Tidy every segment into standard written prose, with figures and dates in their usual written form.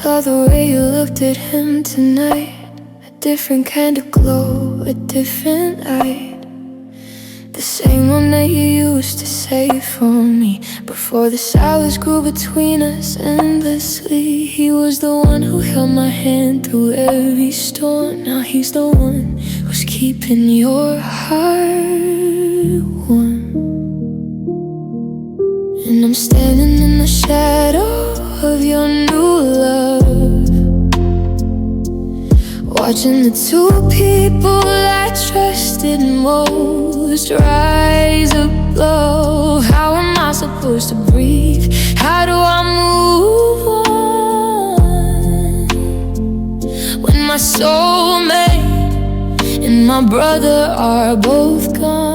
saw the way you looked at him tonight. A different kind of glow, a different light. The same one that you used to save for me before the silence grew between us endlessly. He was the one who held my hand through every storm. Now he's the one who's keeping your heart warm. And I'm standing in the shadow of your new love, watching the two people I trusted most rise above. How am I supposed to breathe? How do I move on when my soulmate and my brother are both gone?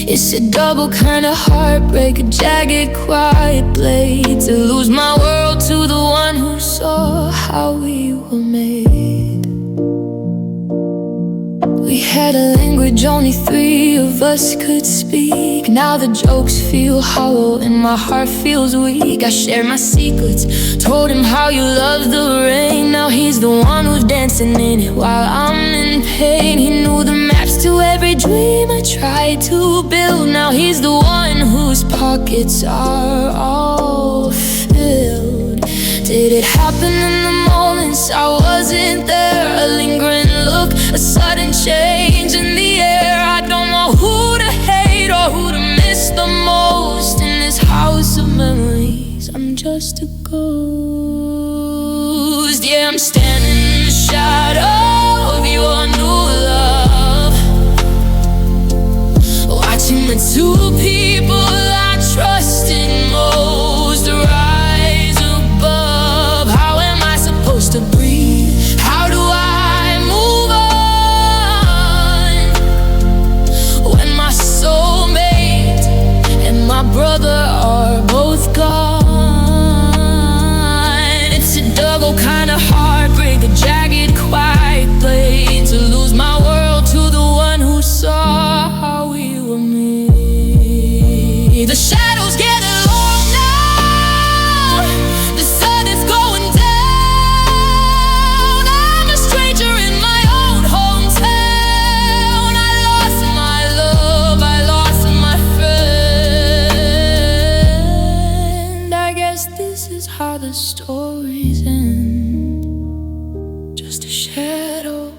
It's a double kind of heartbreak, a jagged, quiet blade, to lose my world to the one who saw how we were made. We had a language only three of us could speak. Now the jokes feel hollow and my heart feels weak. I shared my secrets, told him how you love the rain. Now he's the one who's dancing in it while I'm in pain. He knew the maps to every dream I tried to build. Now he's the one whose pockets are all filled. Did it happen in the moments I wasn't there? A lingering look, a sudden change in the air. I don't know who to hate or who to miss the most in this house of memories. I'm just a ghost. Yeah, I'm standing in the shadow of your new love, watching the two people I trusted most rise above. How am I supposed to breathe? How do I move on when my soulmate and my brother are both gone? It's a double kind of heartbreak, a jagged, quiet blade, to lose my world to the one who saw how we were made. The shadows get long now, the sun is going down. I'm a stranger in my own hometown. I lost my love, I lost my friend. I guess this is how the stories end, just a shadow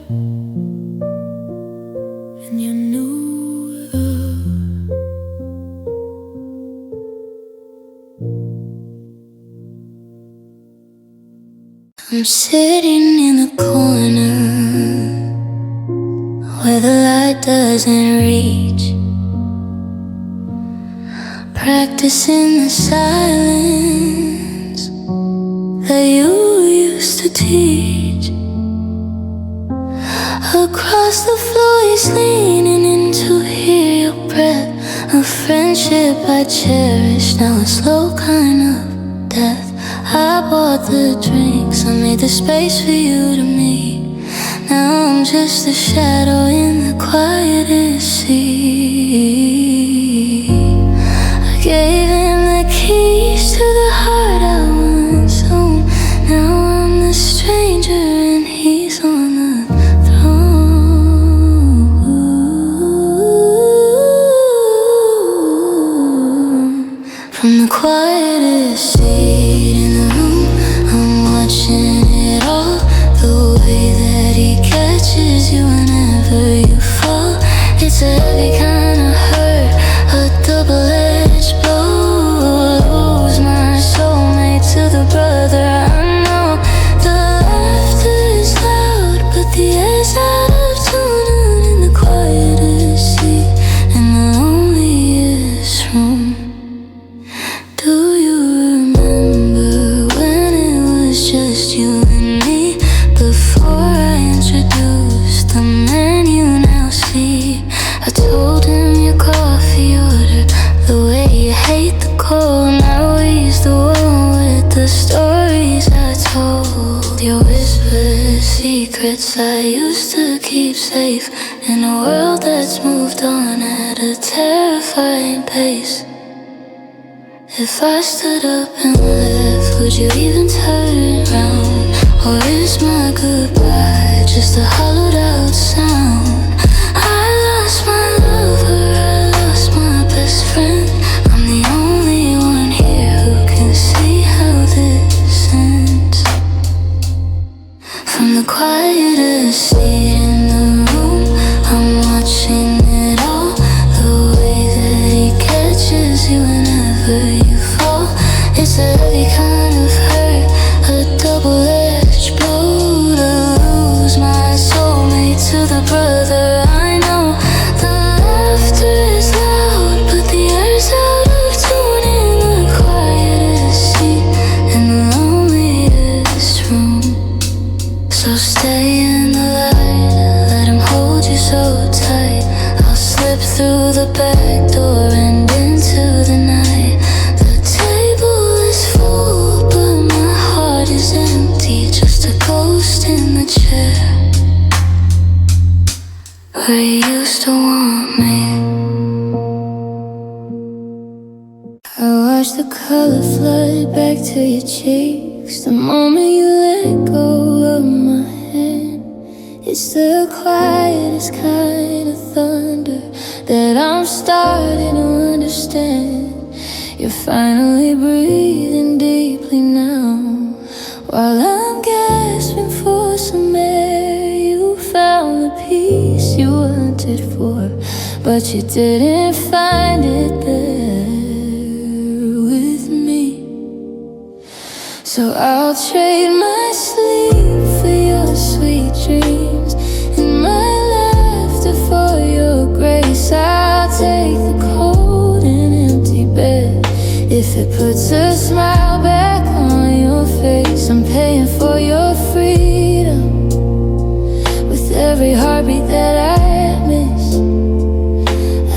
and your new love. I'm sitting in the corner where the light doesn't reach, practicing the silence that you used to teach. Across the floor he's leaning in to hear your breath. A friendship I cherish, now a slow kind of death. I bought the drinks, I made the space for you to meet. Now I'm just a shadow in the quietest sea. I gave him the keys to the heart I once owned. Now I'm the stranger and he's on the throne. From the quietest seat in the room, I'm watching it all. The way that he catches you whenever you fall. It's a heavy kind of hurt, a double-edged blow. Lose my soulmate to the brother I know. The laughter is loud, but the air's out of tune. In the quietest seat, in the loneliest room. Do you remember when it was just you and me? Before I introduced the man you now see. I told him your coffee order, the way you hate the cold. Now he's the one with the stories I told. Your whispered secrets I used to keep safe in a world that's moved on at a terrifying pace. If I stood up and left Would you even turn around? Or is my goodbye just a hollowed out sound? I lost my lover, I lost my best friend. I'm the only one here who can see how this ends. From the quietest seat in the room, I'm watching it all. The way that he catches you whenever you fall. It's a heavy kind of hurt, a double-edged blow to lose my soulmate to the brother I know. The laughter is loud, but the air's out of tune in the quietest seat in the loneliest room. So stay in the light, let him hold you so tight. I'll slip through the back door and into the night. The table is full, but my heart is empty. Just a ghost in the chair where you used to want me. I watch the color flood back to your cheeks the moment you let go of my hand. It's the quietest kind of thunder that I'm starting to understand. You're finally breathing deeply now, while I'm gasping for some air. You found the peace you wanted for, but you didn't find it there with me. So I'll trade my sleep for your sweet dreams and my laughter for your grace. I'll take the cold and empty bed if it puts a smile back on your face. I'm paying for your freedom with every heartbeat that I miss.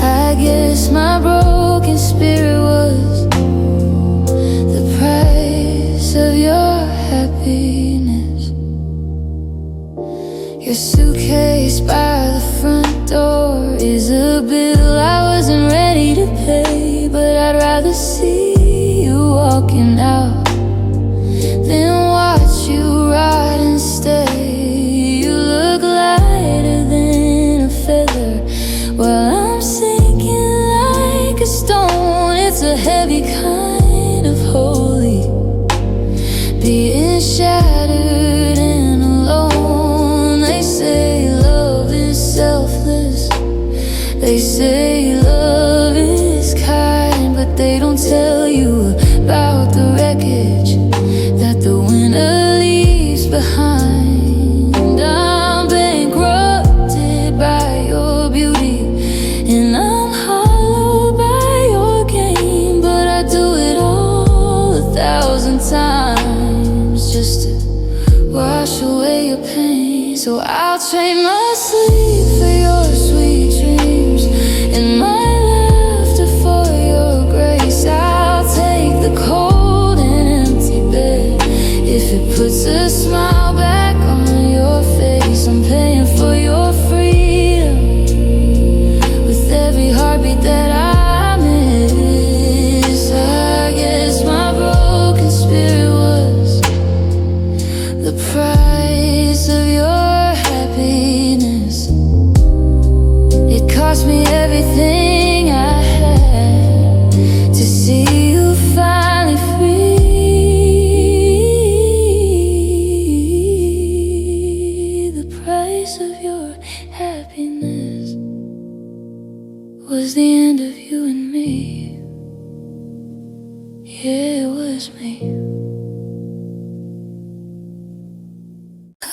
I guess my broken spirit was the price of your happiness. Your suitcase by the front door is a bill I wasn't ready to pay, but I'd rather see you walking out than watch you rot and stay. You look lighter than a feather while I'm sinking like a stone. It's a heavy kind of holy, being shattered and alone. They say love is selfless, they say love is kind, but they don't tell you about the wreckage that the winter leaves behind. I'm bankrupted by your beauty, and I'm hollowed by your game, but I do it all 1,000 times just to wash away your pain. So I'll trade my sleep for your sweet dreams and my laughter for your grace. I'll take the cold and empty bed if it puts a smile back on your face. I'm paying for your freedom with every heartbeat that I miss. I guess my broken spirit was the price of your happiness. It cost me everything I had to see you finally free. The price of your happiness was the end of you and me. Yeah, it was me.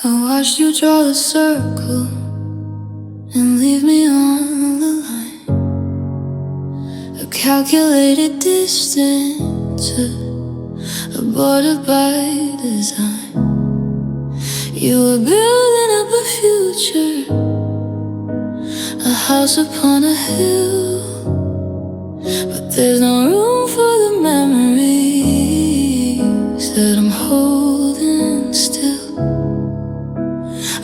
I watched you draw the circle and leave me on the line. A calculated distance, aborted by design. You were building up a future, a house upon a hill, but there's no room for the memories that I'm holding still.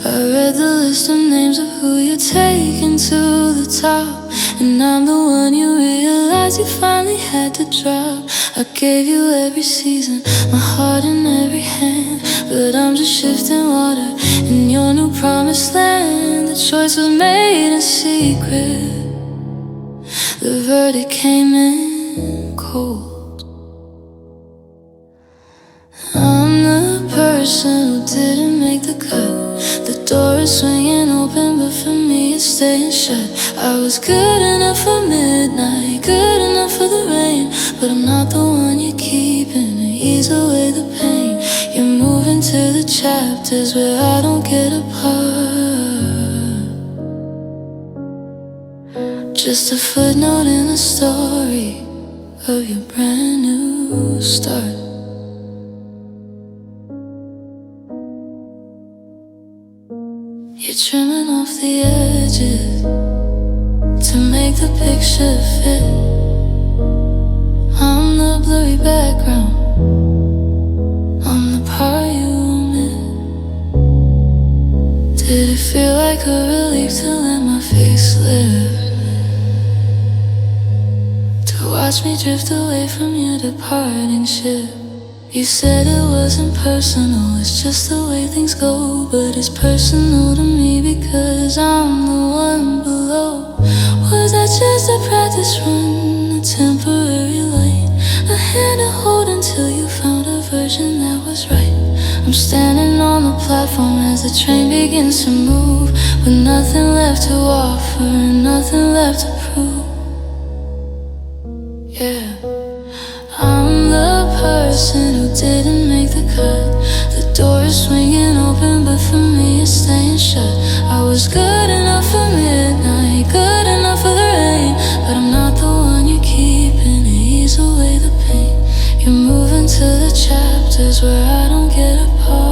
I read the list of names of who you're taking to the top, and I'm the one you realize you finally had to drop. I gave you every season, my heart in every hand, but I'm just shifting water in your new promised land. The choice was made in secret. The verdict came in cold. I'm the person who didn't make the cut. The door is swinging open, but for me it's staying shut. I was good enough for midnight, good enough for the rain, but I'm not the one you're keeping to ease away the pain. You're moving to the chapters where I don't get a part. Just a footnote in the story of your brand new start. You're trimming off the edges to make the picture fit. I'm the blurry background, I'm the part you omit. Did it feel like a relief to let my face live? To watch me drift away from your departing ship. You said it wasn't personal, it's just the way things go. But it's personal to me because I'm the one below. Was that just a practice run, a temporary light, a hand to hold until you found a version that was right? I'm standing on the platform as the train begins to move, with nothing left to offer and nothing left to prove. Yeah, I'm the person who didn't make the cut. The door is swinging open, but for me it's staying shut. I was good enough for midnight, good enough for the rain, but I'm not the one you're keeping to ease away the pain. You're moving to the chapters where I don't get a part.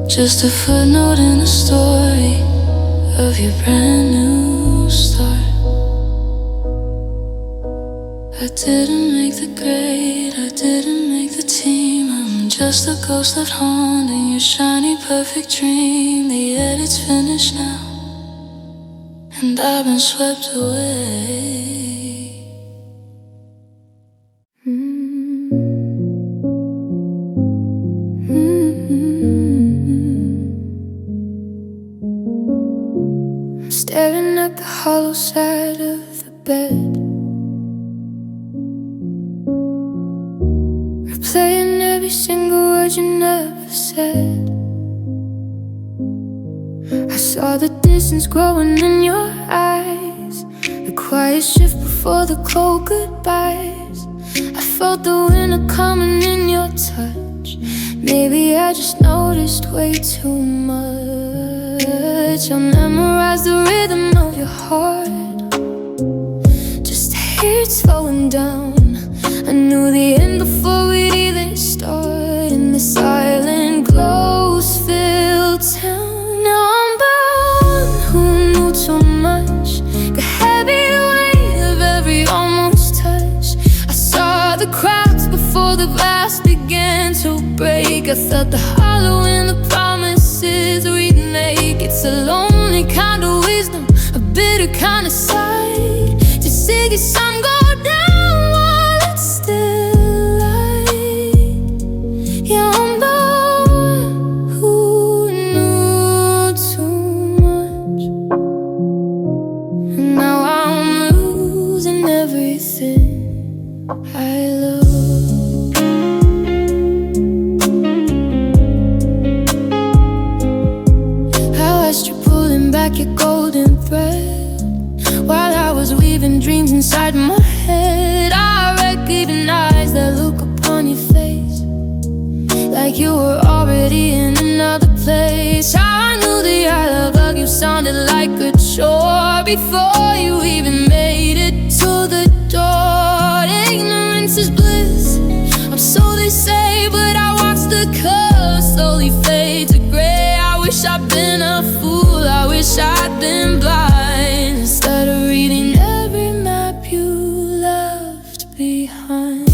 Just a footnote in the story of your brand new start. I didn't make the grade, I didn't make the team. I'm just a ghost left haunting your shiny perfect dream. The edit's finished now, and I've been swept away. I'm staring at the hollow side of the bed, replaying every single word you never said. I saw the distance growing in your eyes, the quiet shift before the cold goodbyes. I felt the winter coming in your touch. Maybe I just noticed way too much. I memorized the rhythm of your heart, just to hear it slowing down. I knew the end before we'd even start. In the silent glows filled town, now I'm bound. Who knew too much? The heavy weight of every almost touch. I saw the cracks before the glass began to break. I felt the hollow in the promises we'd make. It's a lonely kind of wisdom, a bitter kind of sight, to see your sun go down while it's still light. Yeah, I'm the one who knew too much, and now I'm losing everything I love. I watched you pulling back your golden thread while I was weaving dreams inside my head. I recognized that look upon your face, like you were already in another place. I knew the I love hug you sounded like a chore before you even made it to the door. Ignorance is bliss, I'm so they say, but I watched the colors slowly fade to gray. I wish I'd been a fool, I wish I'd been blind, instead of reading every map you left behind.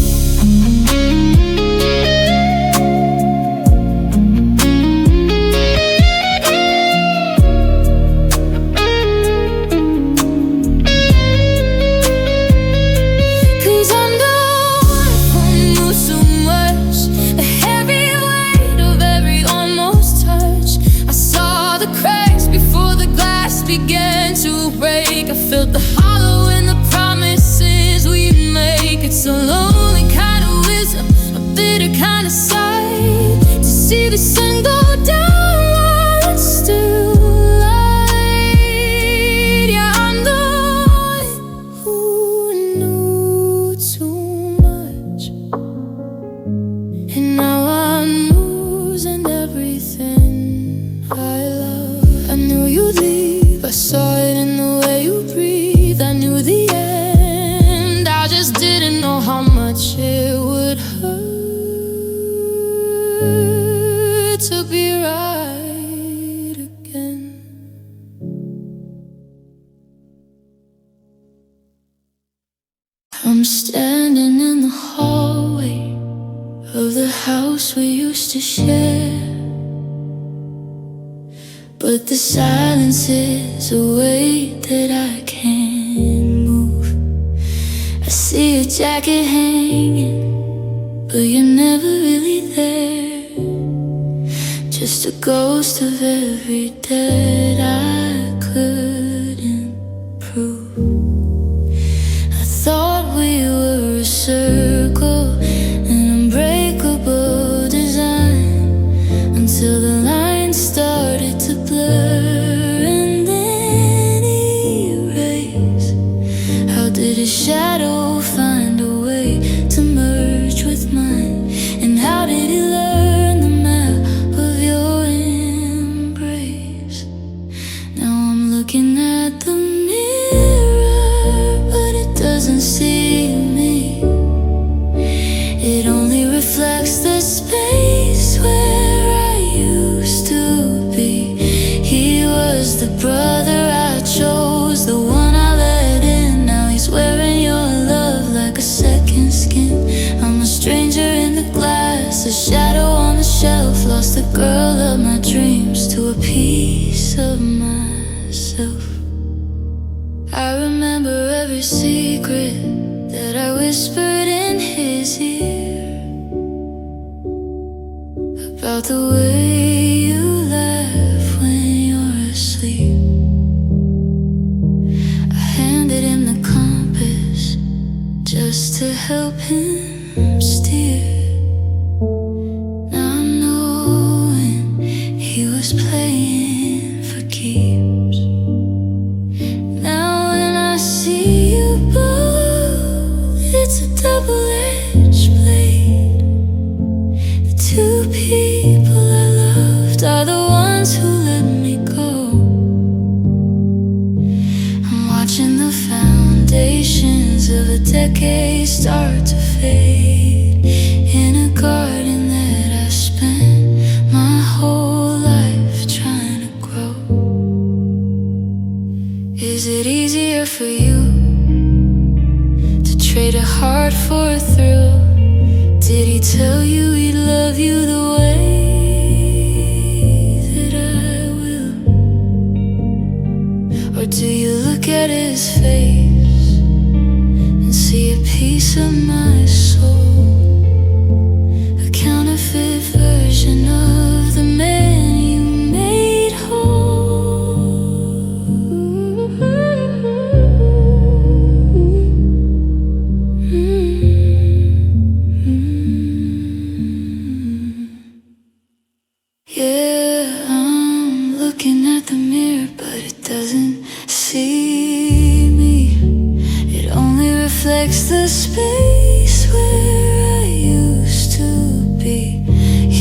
standing in the hallway of the house we used to share, but the silence is a weight that I can't move. I see your jacket hanging, but you're never really there. Just a ghost of every debt I couldn't prove. I thought we were a circle, an unbreakable design, until the lines started to blur and then erase. How did a shadow find a way to merge with mine? And how did it learn the map of your embrace? Now I'm looking at the mirror, but it doesn't see me. It only reflects the space where I used to be. He was the brother I chose, the one I let in. Now he's wearing your love like a second skin. I'm a stranger in the glass, a shadow on the shelf. Lost the girl of my dreams to a piece of myself. I remember every secret that I whispered in his ear, about the way you laugh when you're asleep. I handed him the compass just to help him steer. Now I'm knowing he was playing for keeps. Now when I see you both, it's a double-edged blade. The two people I loved are the ones who let me go. I'm watching the foundations of a decade start to fade in a garden that I spent my whole life trying to grow. Is it easier for you to trade a heart for a thrill? Did he tell you he'd love you the way that I will? Or do you look at his face and see a piece of my soul? A counterfeit version of the man you made whole. Yeah, I'm looking at the mirror, but it doesn't see me. It only reflects the space where I used to be.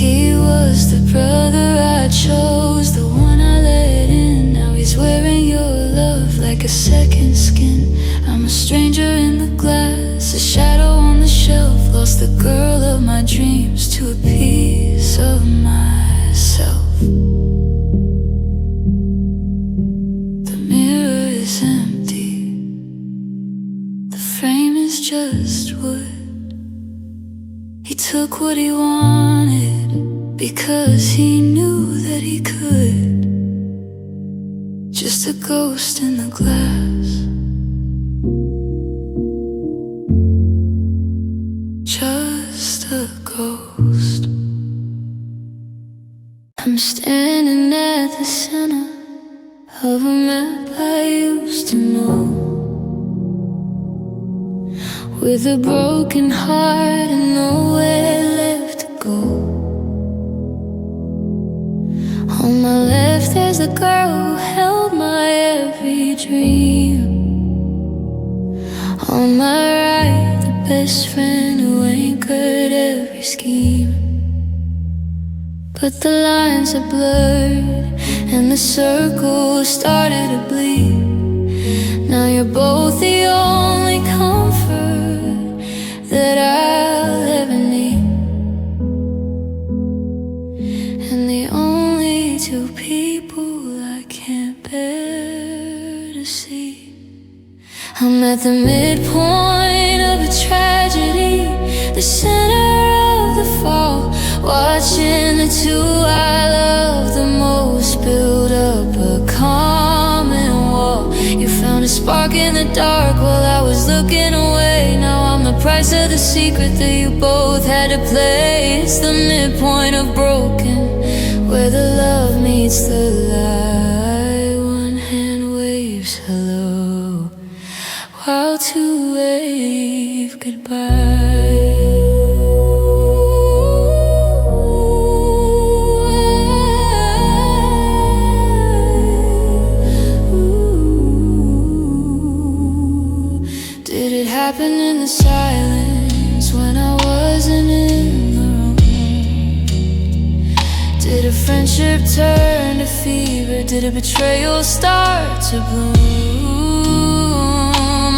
He was the brother I chose, the one I let in. Now he's wearing your love like a second skin. I'm a stranger in the glass, a shadow on the shelf. Lost the girl of my dreams to a piece of myself. The mirror is empty, the frame is just wood. He took what he wanted because he knew that he could. Just a ghost in the glass, just a ghost. I'm standing at the center of a map I used to know, with a broken heart and nowhere left to go. On my left there's a girl who held my every dream. On my right, the best friend who anchored every scheme. But the lines are blurred and the circles started to bleed. Now you're both the only comfort that I'll ever need, and the only two people I can't bear to see. I'm at the midpoint of a tragedy. the center of the fall, watching the two I love the most build up a common wall. You found a spark in the dark while I was looking away. Now I'm the price of the secret that you both had to play. It's the midpoint of broken, where the love meets the lie. One hand waves hello, while two wave goodbye. Did it happen in the silence when I wasn't in the room? Did a friendship turn to fever? Did a betrayal start to bloom?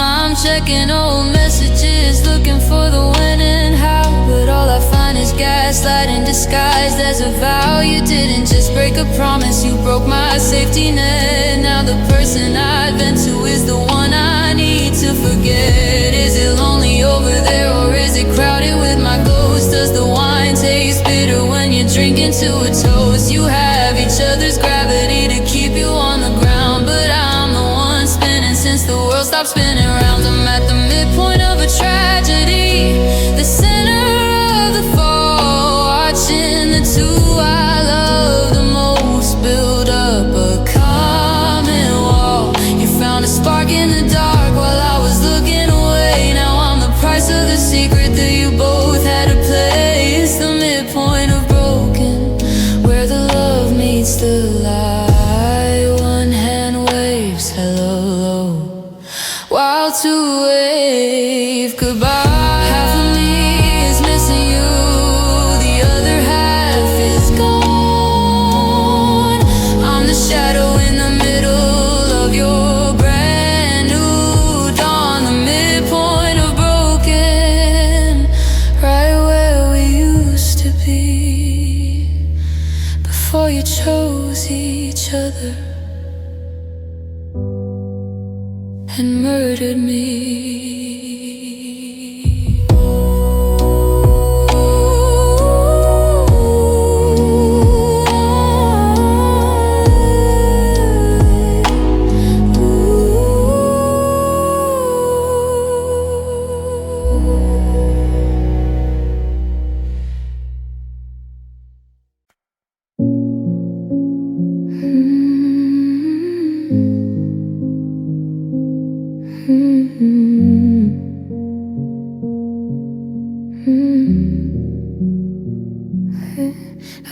I'm checking old messages, looking for the when and how, but all I find is gaslighting disguised as a vow. You didn't just break a promise, you broke my safety net. Now the person I'd vent to is the one I need to forget. Is it lonely over there, or is it crowded with my ghost? Does the wine taste bitter when you're drinking to a toast? You have each other's gravity to keep you on the ground, but I'm the one spinning since the world stopped spinning round. I'm at the midpoint of a tragedy, the center of the fall, watching the two I love the most build up a common wall. You found a spark in the dark while I was looking away. Now I'm the price of the secret that you both had to play. It's the midpoint of broken, where the love meets the lie. One hand waves hello, while two wave goodbye. Half of me is missing you, the other half is gone. I'm the shadow in the middle of your brand new dawn. The midpoint of broken, right where we used to be, before you chose each other and murdered me.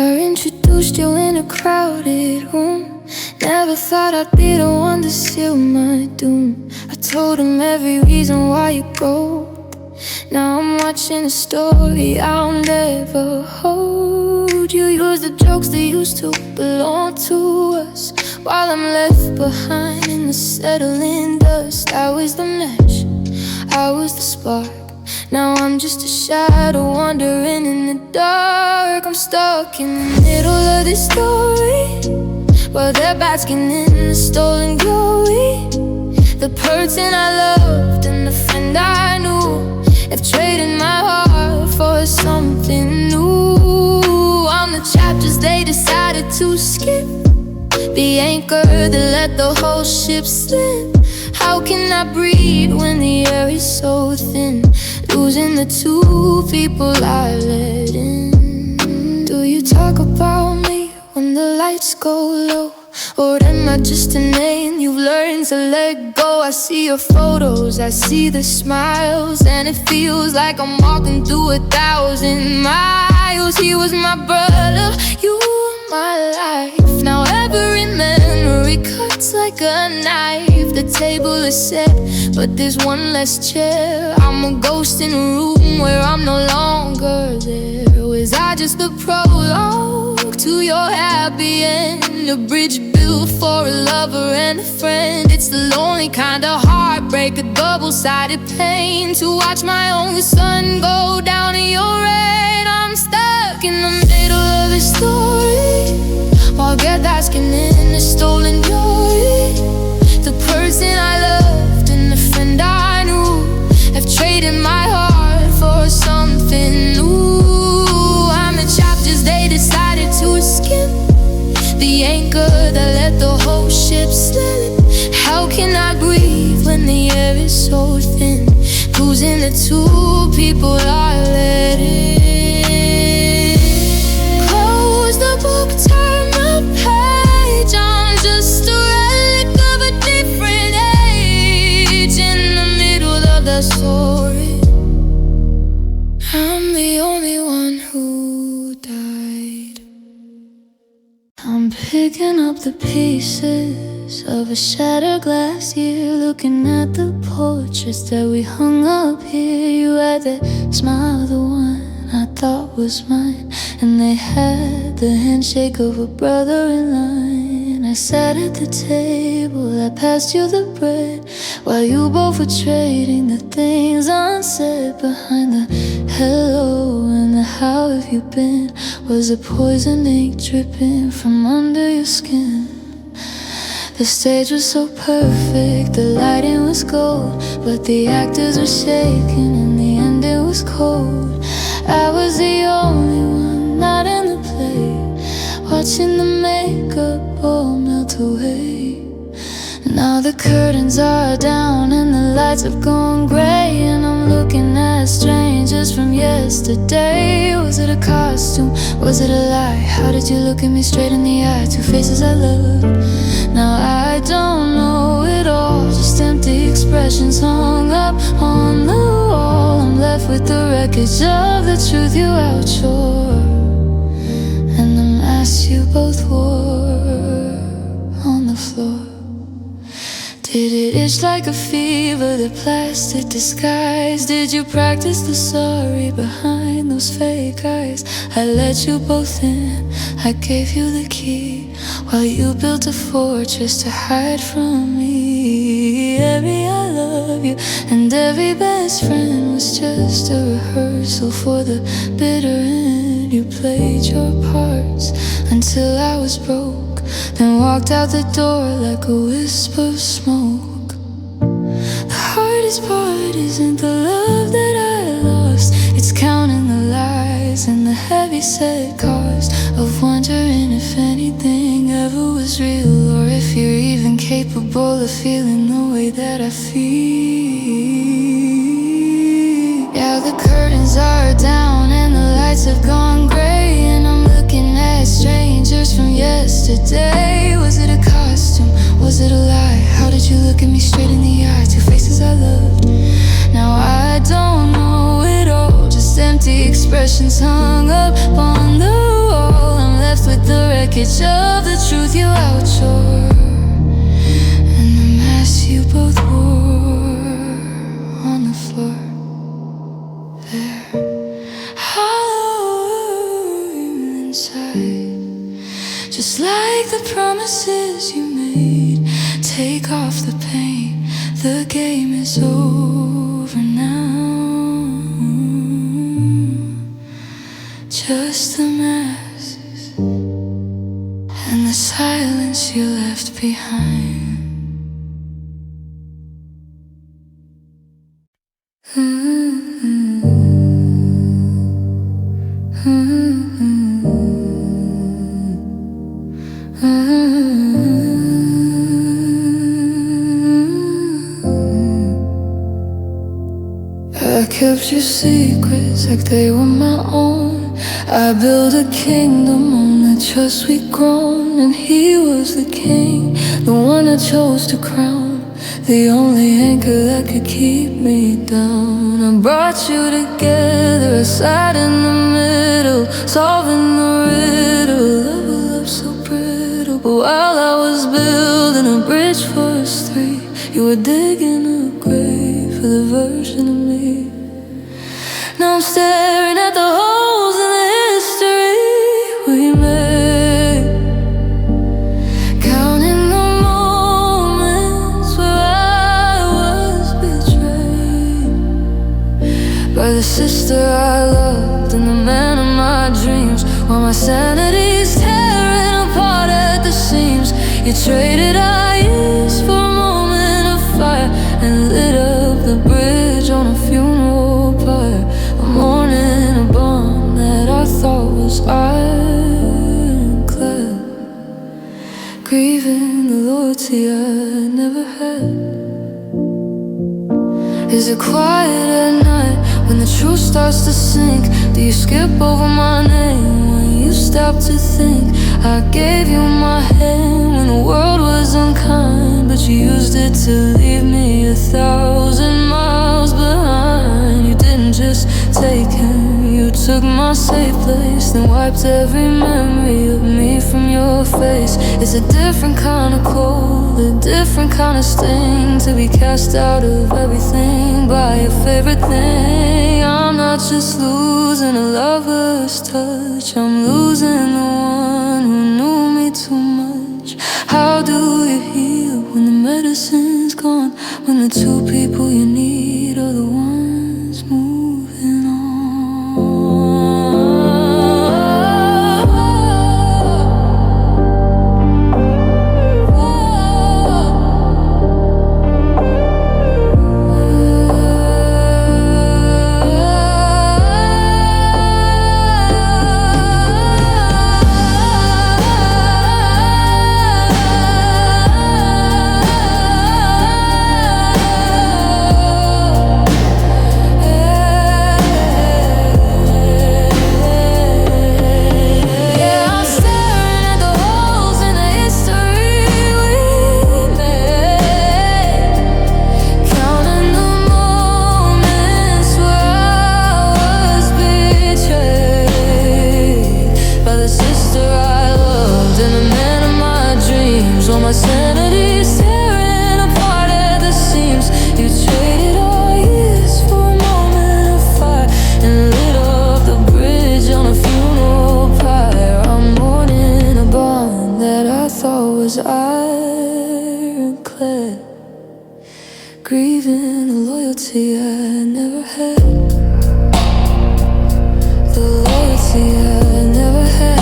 I introduced you in a crowded room. Never thought I'd be the one to seal my doom. I told him every reason why you go. Now I'm watching a story I'll never hold. You use the jokes that used to belong to us, while I'm left behind in the settling dust. I was the match, I was the spark. Now I'm just a shadow wandering in the dark. I'm stuck in the middle of this story, while they're basking in the stolen glory. The person I loved and the friend I knew have traded my heart for something new. I'm the chapters they decided to skip, the anchor that let the whole ship slip. How can I breathe when the air is so thin, losing the two people I let in? Do you talk about me when the lights go low, or am I just a name you've learned to let go? I see your photos, I see the smiles, and it feels like I'm walking through 1,000 miles. He was my brother, you were my life. Now every memory cuts like a knife. The table is set, but there's one less chair. I'm a ghost in a room where I'm no longer there. Was I just the prologue to your happy end? A bridge built for a lover and a friend. It's the lonely kind of heartbreak, a double-sided pain, to watch my only son go down in your rain. I'm stuck in the middle of the story, while get asking in the stolen glory. The person I loved and the friend I knew have traded my heart for something so thin, losing the two people I let in. Close the book, turn the page. I'm just a relic of a different age in the middle of the story. I'm the only one who died. I'm picking up the pieces of a shattered glass year, looking at the portraits that we hung up here. You had that smile, the one I thought was mine, and they had the handshake of a brother in line. I sat at the table, I passed you the bread, while you both were trading the things unsaid. Behind the hello and the how have you been was a poison ink dripping from under your skin. The stage was so perfect, the lighting was gold, but the actors were shaking, in the end it was cold. I was the only one not in the play, watching the makeup all melt away. Now the curtains are down and the lights have gone gray, and I'm looking at strangers from yesterday. Was it a costume? Was it a lie? How did you look at me straight in the eye? Two faces I loved. Now I don't know it all, just empty expressions hung up on the wall. I'm left with the wreckage of the truth you outshore, and the mask you both wore on the floor. Did it itch like a fever, the plastic disguise? Did you practice the sorry behind those fake eyes? I let you both in, I gave you the key, while you built a fortress to hide from me. Every I love you and every best friend was just a rehearsal for the bitter end. You played your parts until I was broke, then walked out the door like a wisp of smoke. The hardest part isn't the love that I lost, it's counting the lies and the heavy set cost of wondering if anything ever was real, or if you're even capable of feeling the way that I feel. Yeah, the curtains are down and the lights have gone gray, and I'm looking at strangers from yesterday. Was it a costume? Was it a lie? How did you look at me straight in the eye? Two faces I loved. Now I don't know it all, just empty expressions hung up on the wall. I'm left with the wreckage of the truth you outshore, and the mask you both wore on the floor. There, hollow inside, just like the promises you made. Take off the pain, the game is over now. Just the masks and the silence you left behind. I kept your secrets like they were my own. I built a kingdom on the trust we'd grown, and he was the king, the one I chose to crown, the only anchor that could keep me down. I brought you together, I sat in the middle, solving the riddle of a love so brittle. But while I was building a bridge for us three, you were digging a grave for the version of me. Now I'm staring at the holes in the history we made, counting the moments where I was betrayed by the sister I loved and the man of my dreams. While my sanity's tearing apart at the seams, you traded our years for a moment of fire and lit up the bridge on a funeral pyre. Mourning a bond that I thought was ironclad, grieving the loyalty I never had. starts to sink? Do you skip over my name when you stop to think? I gave you my hand when the world was unkind, but you used it to leave me 1,000 miles behind. You didn't just take him, you took my safe place, then wiped every memory of me from your face. It's a different kind of cold, a different kind of sting, to be cast out of everything by your favorite thing. I'm not just losing a lover's touch, I'm losing the one who knew me too much. How do you heal when the medicine's gone, when the two people you need are the ones moving on? My sanity's tearing apart at the seams. You traded all years for a moment of fire and lit up the bridge on a funeral pyre. I'm mourning a bond that I thought was ironclad, grieving the loyalty I never had, the loyalty I never had.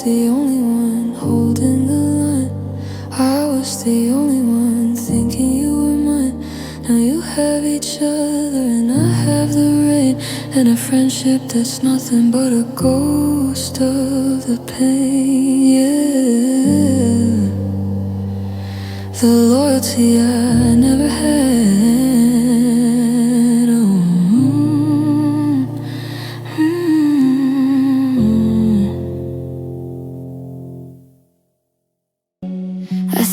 The only one holding the line, I was the only one thinking you were mine. Now you have each other and I have the rain, and a friendship that's nothing but a ghost of the pain. Yeah, the loyalty I never had.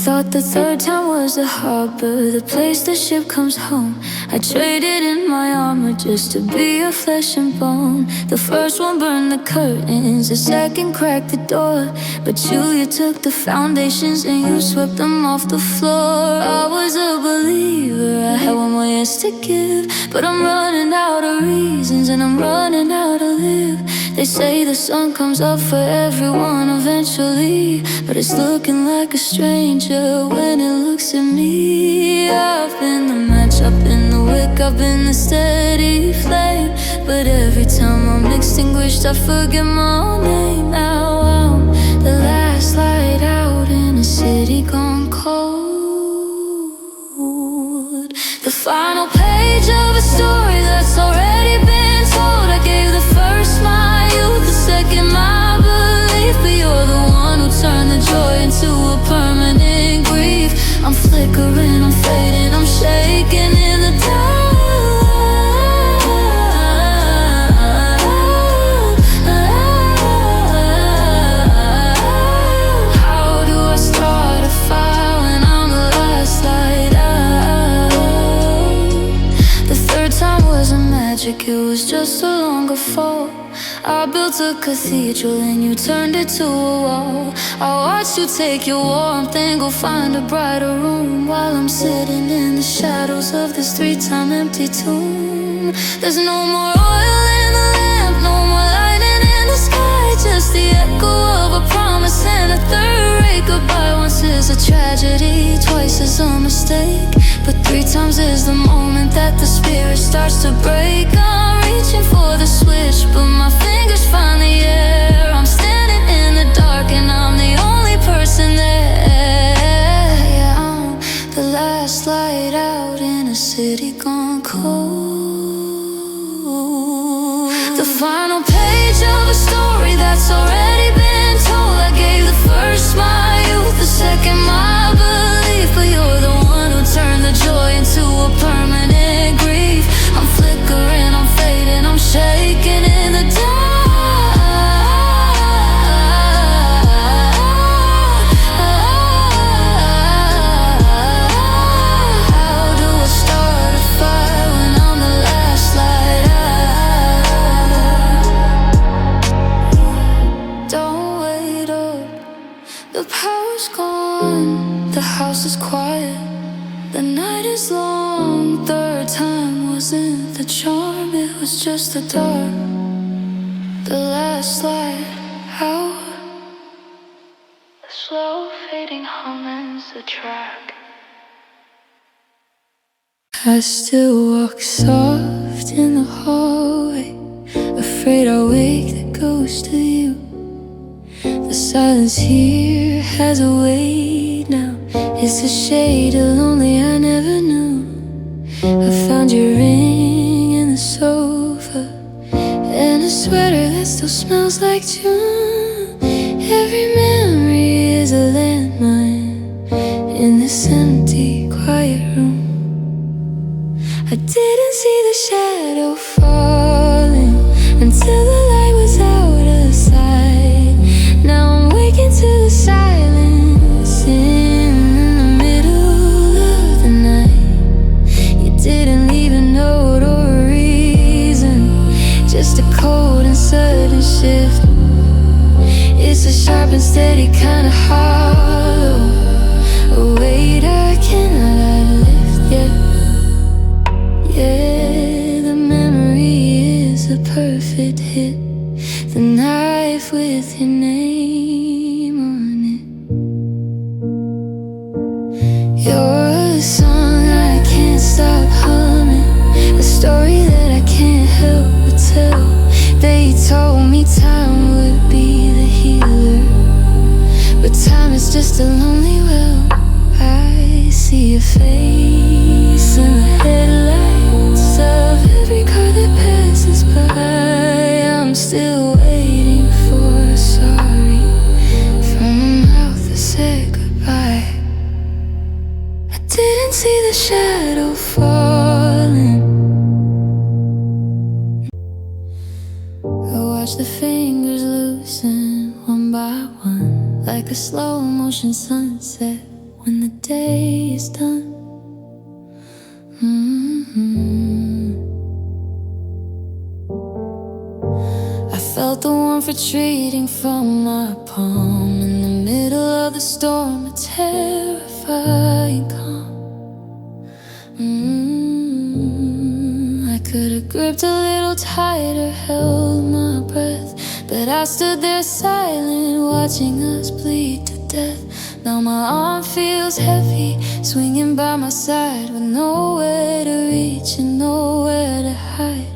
Thought the third time was the harbor, the place the ship comes home. I traded in my armor just to be your flesh and bone. The first one burned the curtains, the second cracked the door, but you took the foundations and you swept them off the floor. I was a believer, I had one more yes to give, but I'm running out of reasons and I'm running out of live. They say the sun comes up for everyone eventually, but it's looking like a stranger when it looks at me. I've been the match, I've been the wick, I've been the steady flame, but every time I'm extinguished I forget my own name. Now I'm the last light out in a city gone cold, the final page of a story that's already been told. I gave the first my youth, the second my belief, but you're the one who turned the joy into a permanent grief. I'm flickering, I'm fading, I'm shaking in the dark. How do I start a fire when I'm the last light out? The third time wasn't magic, it was just a longer fall. I built a cathedral and you turned it to a wall. I watched you take your warmth and go find a brighter room, while I'm sitting in the shadows of this three-time empty tomb. There's no more oil in the lamp, no more lightning in the sky, just the echo of a promise and a third-rate goodbye. Once is a tragedy, twice is a mistake, but three times is the moment that the spirit starts to break. I'm reaching for the switch, but my fingers find the air. I'm standing in the dark and I'm the only person there. Yeah, I'm the last light out in a city gone cold, the final page of a story The power's gone, the house is quiet, the night is long. Third time wasn't the charm, it was just the dark. The last light out, the slow fading hum ends the track. I still walk soft in the hallway, afraid I'll wake the ghost of you. The silence here has a weight now. It's a shade of lonely I never knew. I found your ring in the sofa, and a sweater that still smells like June. Every memory is a landmine in this empty, quiet room. I didn't see the shadow falling until the light was out of sight. Now I'm waking to the silence in the middle of the night. You didn't leave a note or a reason, just a cold and sudden shift. It's a sharp and steady kind of hollow, a weight I cannot lift yet. Yeah, the memory is a perfect hit, the knife with your name on it. You're a song I can't stop humming, a story that I can't help but tell. They told me time would be the healer, but time is just a lonely well. I see your face in the headlights of every car that passes by. I'm still waiting for a sorry from a mouth that said goodbye. I didn't see the shadow falling. I watched the fingers loosen one by one, like a slow motion sunset when the day is done. I felt the warmth retreating from my palm in the middle of the storm, a terrifying calm. I could have gripped a little tighter, held my breath, but I stood there silent, watching us bleed to death. Now my arm feels heavy, swinging by my side, with nowhere to reach and nowhere to hide.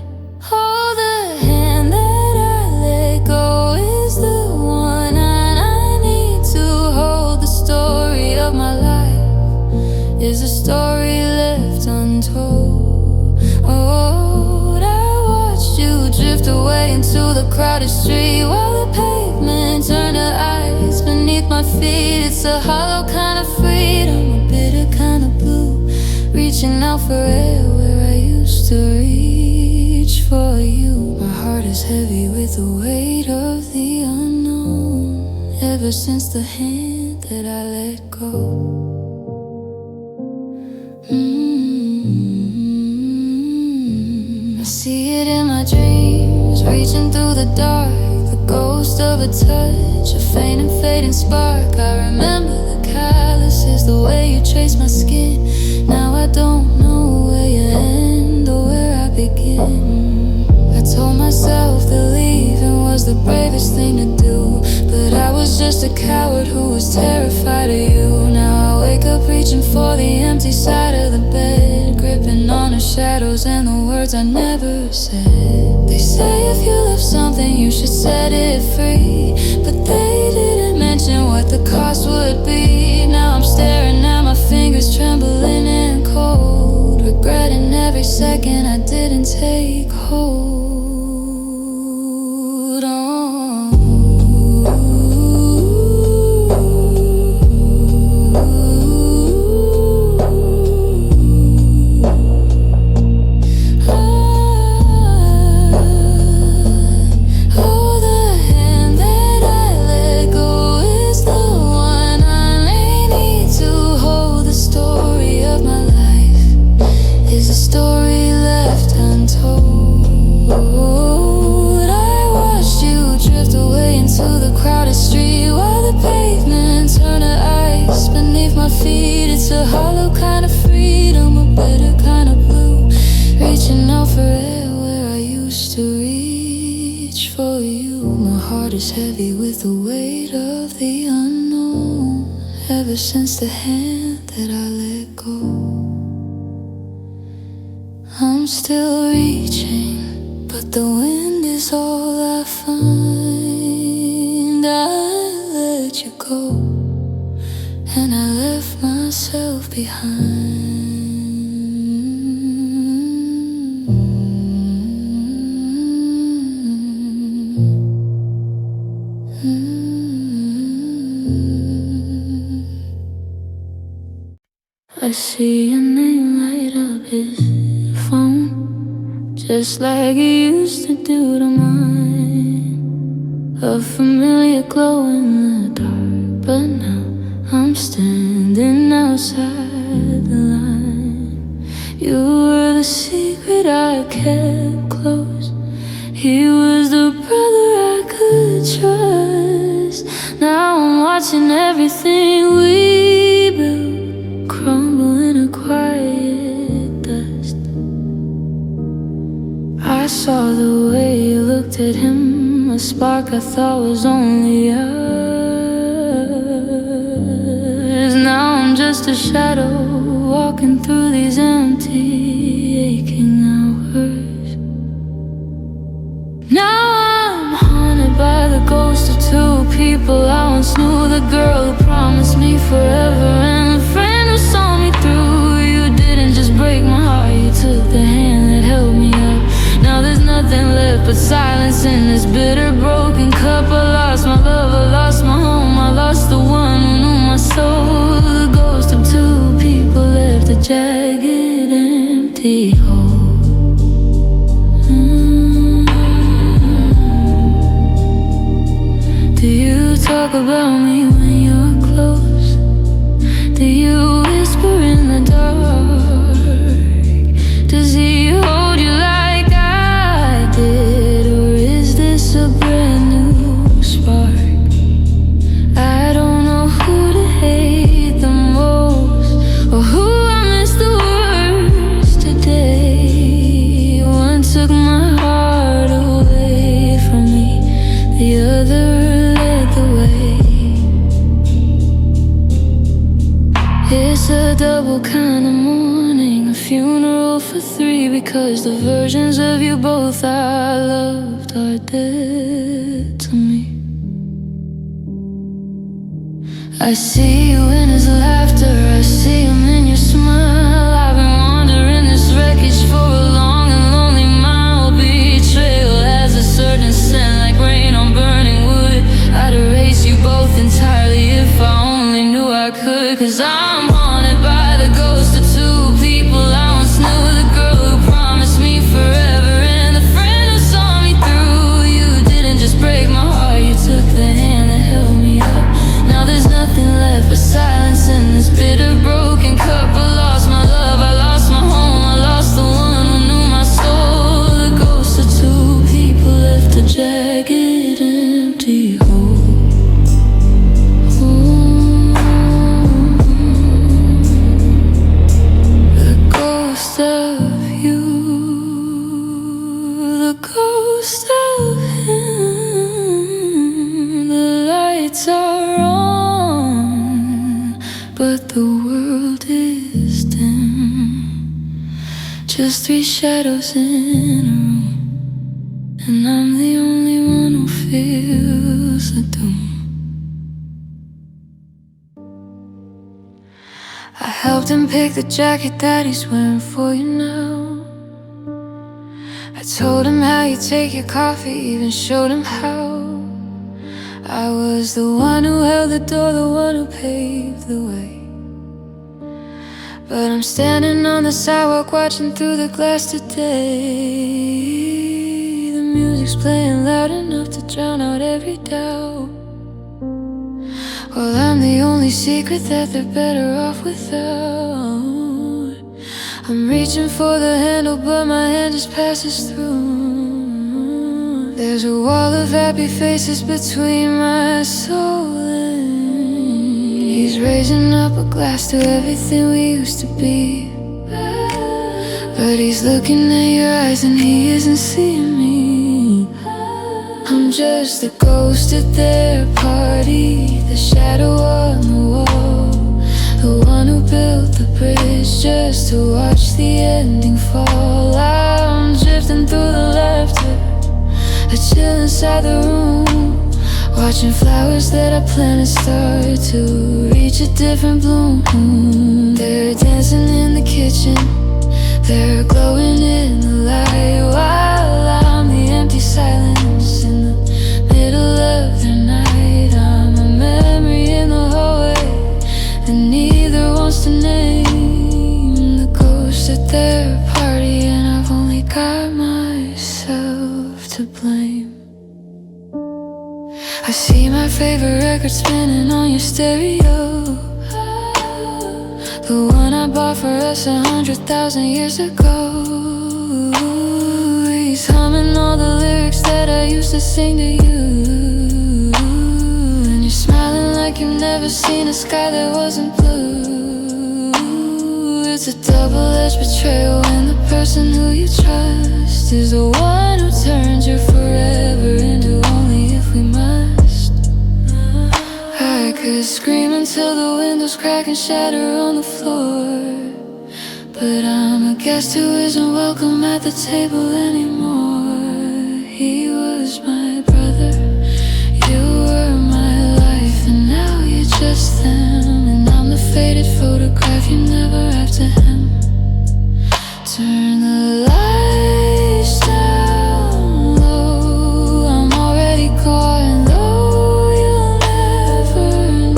Oh, the hand that I let go is the one, and I need to hold. The story of my life is a story left untold. Oh, I watched you drift away into the crowded street, while the pavement turned to ice beneath my feet. It's a hollow kind of freedom, a bitter kind of blue, reaching out for air where I used to reach for you. My heart is heavy with the weight of the unknown, ever since the hand that I let go. I see it in my dreams, reaching through the dark, the ghost of a touch, a faint and fading spark. I remember the calluses, the way you traced my skin. Now I don't know where you end or where I begin. I told myself that leaving was the bravest thing to do, but I was just a coward who was terrified of you. Now I wake up reaching for the empty side of the bed, gripping on the shadows and the words I never said. They say if you love something you should set it free, but they didn't mention what the cost would be. Now I'm staring at my fingers, trembling and cold, regretting every second I didn't take hold on. Story left untold. is heavy with the weight of the unknown. Ever since the hand that I let go, I'm still reaching, but the wind is all I find. I let you go, and I left myself behind. I see your name light up his phone, just like it used to do to mine. A familiar glow in the dark, but now I'm standing outside the line. You were the secret I kept close. He was the brother I could trust. Now I'm watching everything we built crumble in a quiet dust. I saw the way you looked at him, a spark I thought was only ours. Now I'm just a shadow walking through these empty, aching hours. Now I'm haunted by the ghost of two people I once knew. The girl who promised me forever, and the friend who saw me through. You didn't just break my heart, you took the hand that held me up. Now there's nothing left but silence in this bitter, broken cup. I lost my love, I lost my home, I lost the one who knew my soul. The ghost of two people left a jagged, empty hole. Do you talk about me when you're close? Do you whisper in the dark? Does he hold you like I did? Or is this a brand new spark? I don't know who to hate the most, or who I miss the worst today. One took my heart away from me, the other led the way. It's a double kind of mourning, a funeral for three, because the versions of you both I loved are dead to me. I see you in his laughter, I see him in your smile. I've been wandering this wreckage for a long and lonely mile. Betrayal has a certain scent, like rain on burning wood. I'd erase you both entirely if I only knew I could. Cause I'm haunted by the ghost of two people I once knew. The girl who promised me forever, and the friend who saw me through. You didn't just break my heart, you took the hand that held me up. Now there's nothing left but silence in this bitter, broken cup. I lost my love, I lost my home, I lost the one who knew my soul. The ghost of two people left a jagged, empty hole. The ghost of you, the ghost of him. The lights are on, but the world is dim. Just three shadows in a room, and I'm the only one who feels the doom. I helped him pick the jacket that he's wearing for you now. I told him how you take your coffee, even showed him how. I was the one who held the door, the one who paved the way. But I'm standing on the sidewalk watching through the glass today. The music's playing loud enough to drown out every doubt. Well, I'm the only secret that they're better off without. I'm reaching for the handle, but my hand just passes through. There's a wall of happy faces between my soul and he's raising up a glass to everything we used to be. But he's looking at your eyes and he isn't seeing me. I'm just the ghost at their party, the shadow on the wall, the one who built the bridge just to watch the ending fall. I'm drifting through the laughter, I chill inside the room, watching flowers that I planted start to reach a different bloom. They're dancing in the kitchen, they're glowing in the light, while I'm the empty silence in the middle of the night. I'm a memory in the hallway that neither wants to name, the ghost at their party, and I've only got myself to blame. I see my favorite record spinning on your stereo, the one I bought for us 100,000 years ago. He's humming all the lyrics that I used to sing to you, and you're smiling like you've never seen a sky that wasn't blue. It's a double-edged betrayal when the person who you trust is the one who turns your forever into only if we must. I could scream until the windows crack and shatter on the floor, but I'm a guest who isn't welcome at the table anymore. He was my brother, you were my life, and now you're just them, and I'm the faded photograph you never have to hem. Turn the lights down low, I'm already gone, though you'll never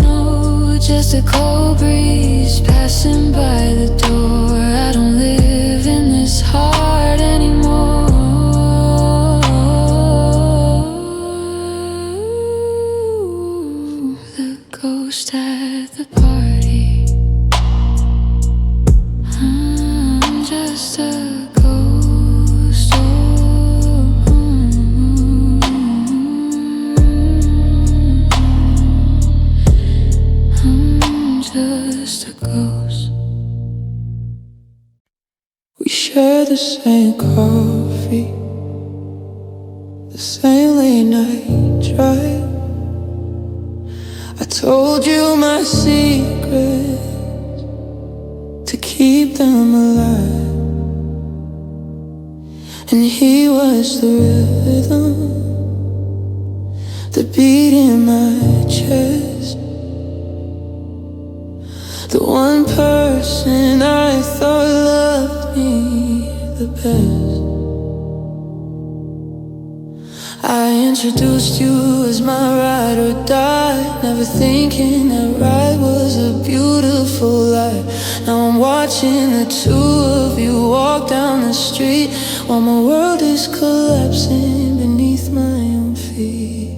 know. Just a cold breeze passing by the door, I don't live in this heart anymore. The ghost at the party, I'm just a ghost. I'm just a ghost. We share the same coffee, the same late night drive. I told you my secrets to keep them alive, and he was the rhythm, the beat in my chest, the one person I thought loved me the best. I introduced you as my ride or die, never thinking that ride was a beautiful life. Now I'm watching the two of you walk down the street while my world is collapsing beneath my own feet.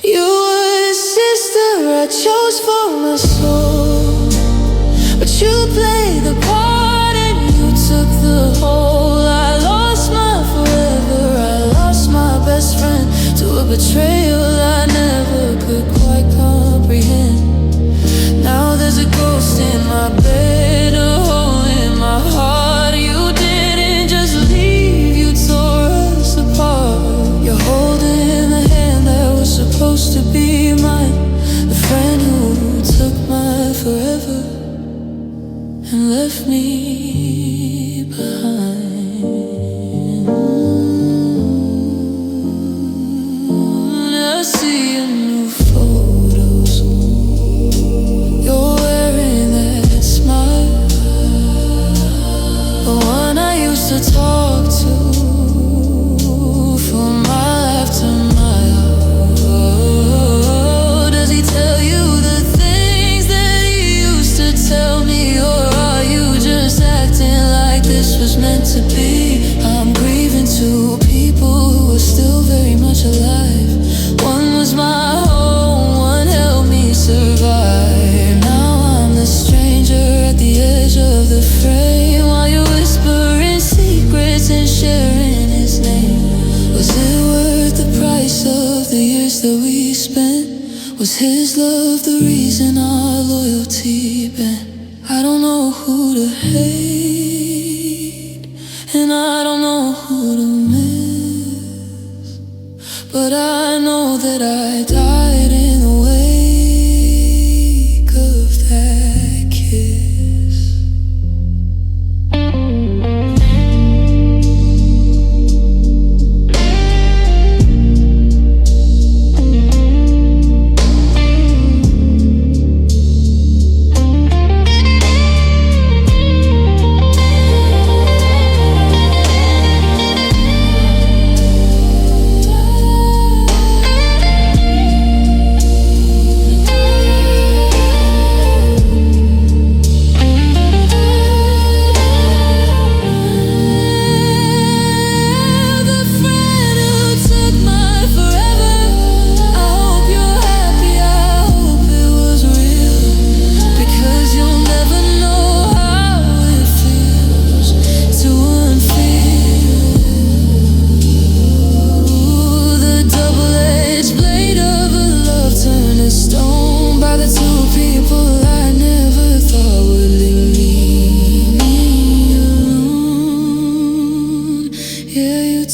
You were a sister I chose for my soul, but you played the part and you took the whole. I lost my forever, I lost my best friend to a betrayal I never could quite comprehend. Now there's a ghost in my bed, a hole in my heart. You didn't just leave, you tore us apart. You're holding the hand that was supposed to be mine, the friend who took my forever and left me behind. I see your new photos, you're wearing that smile, the one I used to talk to from mile after mile. Does he tell you the things that he used to tell me, or are you just acting like this was meant to be? I'm grieving two people who are still very much alive. One was my home, one helped me survive. Now I'm the stranger at the edge of the frame, while you're whispering secrets and sharing his name. Was it worth the price of the years that we spent? Was his love the reason our loyalty bent? I don't know who to hate, and I don't know who to miss. but I know that I died in the wake of that kiss.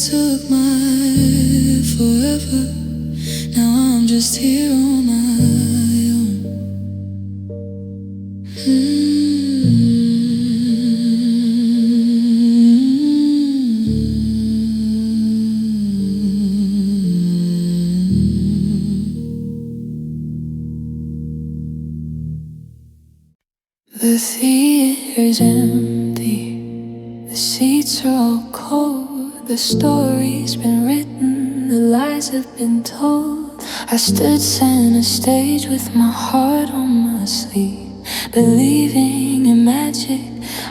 Took my forever. Now I'm just here on my own. The theater's empty. The seats are all cold. The story's been written, the lies have been told. I stood center stage with my heart on my sleeve, believing in magic,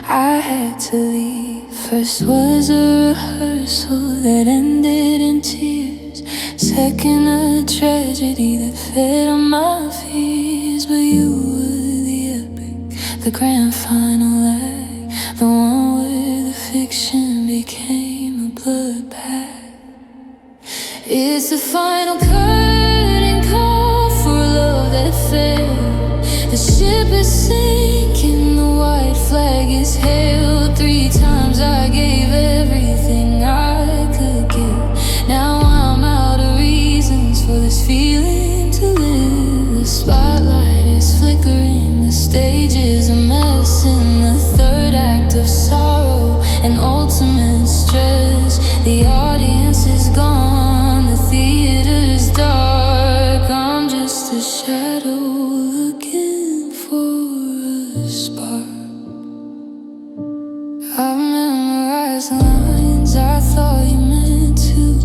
I had to leave. First was a rehearsal that ended in tears, second a tragedy that fed on my fears. But you were the epic, the grand final act, the one where the fiction became a bloodbath. It's the final curtain call for a love that failed. The ship is sinking, the white flag is hailed. 3 times I gave everything I could give. Now I'm out of reasons for this feeling to live. The spotlight is flickering, the stage is a mess. In the third act of sorrow and ultimate stress, the audience is gone, the theater's dark. I'm just a shadow looking for a spark. I memorized lines I thought you meant to,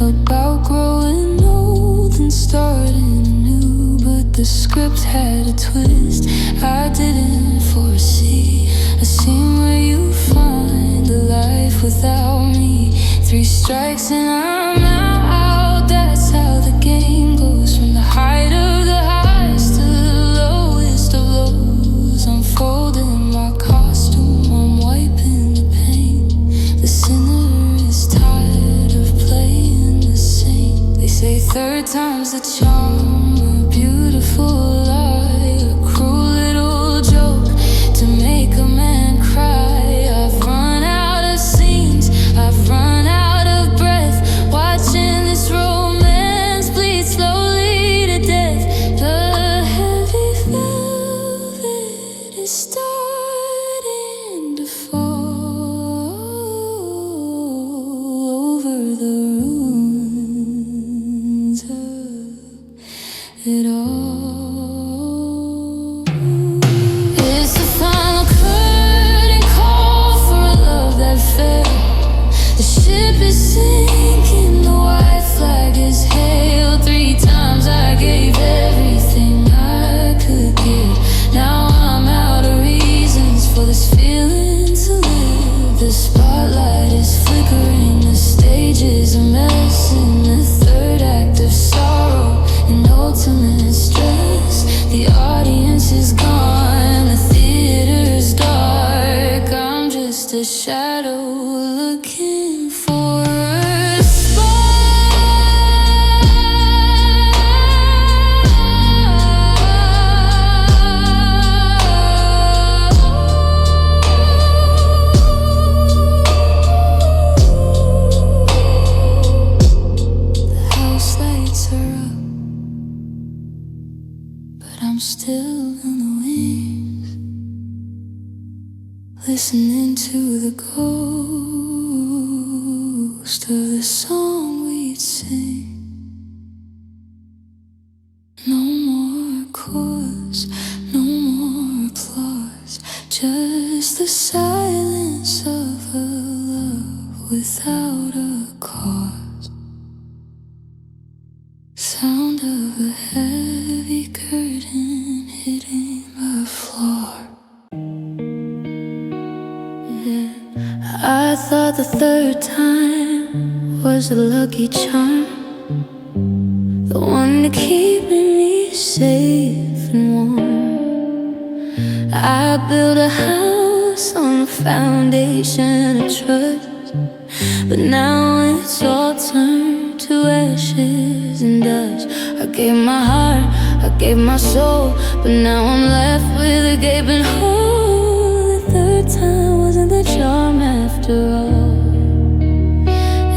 about growing old and starting anew. But the script had a twist I didn't foresee, a scene where you find a life without me. 3 strikes and I'm out. That's how the game goes. From the height of the highs to the lowest of lows, I'm folding my costume, I'm wiping the pain. The sinner is tired of playing the saint. They say 3rd time's the charm, a beautiful lie, a cruel little joke to make a man cry. I've run out of scenes, I've run out of breath, watching this romance bleed slowly to death. The heavy velvet is starting to fall over the ruins of it all. It's the final curtain call for a love that fell. The ship is sinking, the white flag is hailed. 3 times I gave everything I could give. Now I'm out of reasons for this feeling to live. The spotlight is flickering, the stage is a mess. In the third act of sorrow and ultimate stress, I'm still on the wings, listening to the ghost of the song we'd sing. No more chords, no more applause, just the silence of a love without a cause. Sound of a heavy curtain hitting the floor. I thought the third time was a lucky charm, the one to keep me safe and warm. I built a house on a foundation of trust, but now it's all turned to ashes and dust. I gave my heart, I gave my soul, but now I'm left with a gaping hole. The third time wasn't the charm after all.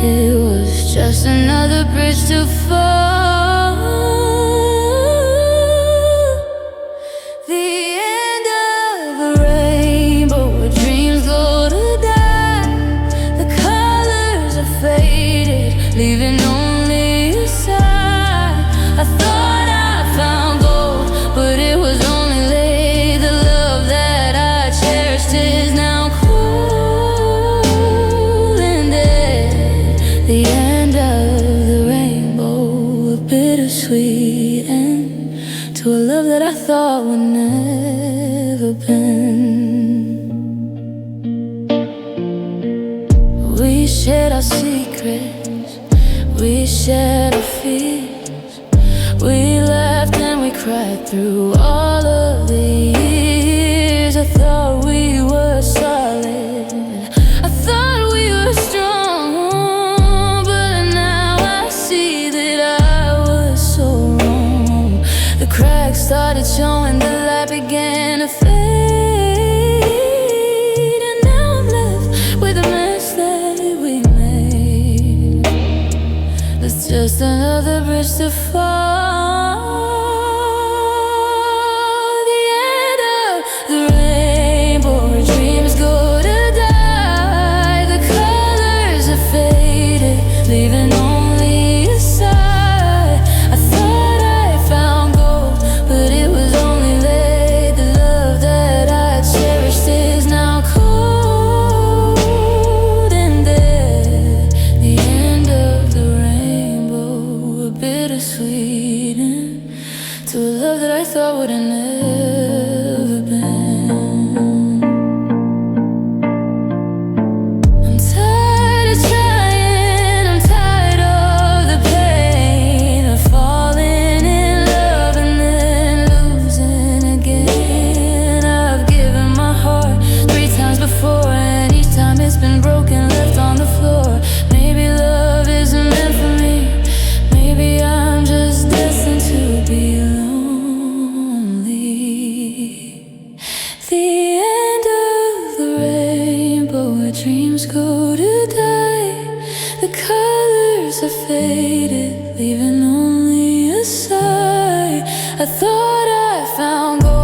It was just another bridge to fall. The end of the rainbow where dreams go to die. The colors are faded, leaving only a sigh. I thought I found gold, but it was only lead. The love that I cherished is now cold and dead. The end of the rainbow, a bittersweet end to a love that I thought would never bend. We shared our secrets, we shared our fears, we laughed and we cried through all of the years. I thought we were solid, I thought we were strong, but now I see that I was so wrong. The cracks started showing, the light began to fade, and now I'm left with a mess that we made. It's just another bridge to fall. The end of the rainbow where dreams go to die. The colors are faded, leaving only a sigh. I thought I found gold, but it was only lead. The love that I cherished is now cold and dead. The end of the rainbow, a bittersweet end to a love that I thought would have never been. I'm tired of trying, I'm tired of the pain of falling in love and then losing again. I've given my heart 3 times before, and each time it's been broken, left on the floor. Maybe love isn't meant for me, maybe I'm just destined to be lonely. The end of the rainbow where dreams go to die. The colors are faded, leaving only a sigh. I thought I found gold.